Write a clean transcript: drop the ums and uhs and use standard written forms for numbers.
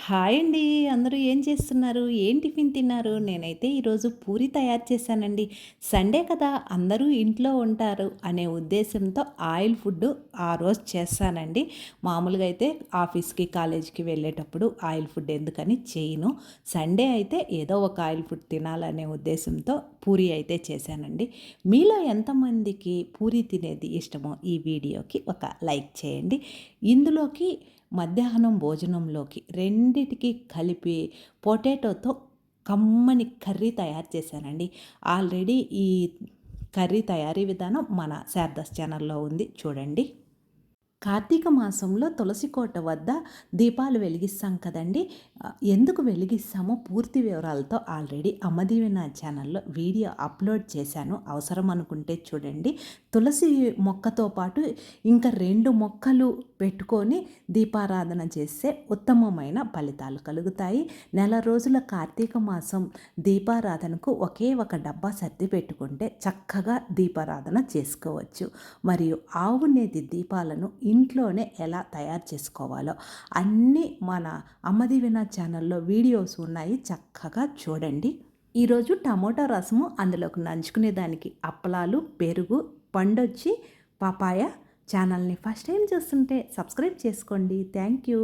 Hi అండి. అందరూ ఏం చేస్తున్నారు? ఏం టిఫిన్ తిన్నారు? నేనైతే ఈరోజు పూరి తయారు చేశానండి. సండే కదా! అందరూ ఇంట్లో ఉంటారు అనే ఉద్దేశంతో ఆయిల్ ఫుడ్డు ఆ రోజు చేస్తానండి. మామూలుగా అయితే ఆఫీస్‌కి, కాలేజీకి వెళ్ళేటప్పుడు ఆయిల్ ఫుడ్ ఎందుకని చేయను. సండే అయితే ఏదో ఒక ఆయిల్ ఫుడ్ తినాలనే ఉద్దేశంతో పూరి అయితే చేశానండి. మీలో ఎంతమందికి పూరి తినేది ఇష్టమో ఈ వీడియోకి ఒక లైక్ చేయండి. ఇందులోకి మధ్యాహ్నం భోజనంలోకి రెండిటికి కలిపి పొటాటోతో కమ్మని కర్రీ తయారు చేశానండి. ఆల్రెడీ ఈ కర్రీ తయారీ విధానం మన శారదాస్ ఛానల్లో ఉంది చూడండి. కార్తీక మాసంలో తులసి కోట వద్ద దీపాలు వెలిగిస్తాం కదండీ! ఎందుకు వెలిగిస్తామో పూర్తి వివరాలతో ఆల్రెడీ అమ్మదీవెన ఛానల్‌లో వీడియో అప్‌లోడ్ చేశాను. అవసరం అనుకుంటే చూడండి. తులసి మొక్కతో పాటు ఇంకా 2 మొక్కలు పెట్టుకొని దీపారాధన చేస్తే ఉత్తమమైన ఫలితాలు కలుగుతాయి. నెల రోజుల కార్తీక మాసం దీపారాధనకు ఒకే ఒక డబ్బా సర్ది పెట్టుకుంటే చక్కగా దీపారాధన చేసుకోవచ్చు. మరియు ఆవు నేతి దీపాలను ఇంట్లోనే ఎలా తయారు చేసుకోవాలో అన్నీ మన అమ్మదీవెన ఛానల్లో వీడియోస్ ఉన్నాయి, చక్కగా చూడండి. ఈరోజు టమోటా రసము, అందులోకి నంచుకునే దానికి అప్పలాలు, పెరుగు, పండొచ్చి పపాయ. ఛానల్ని ఫస్ట్ టైం చూస్తుంటే సబ్స్క్రైబ్ చేసుకోండి. Thank you.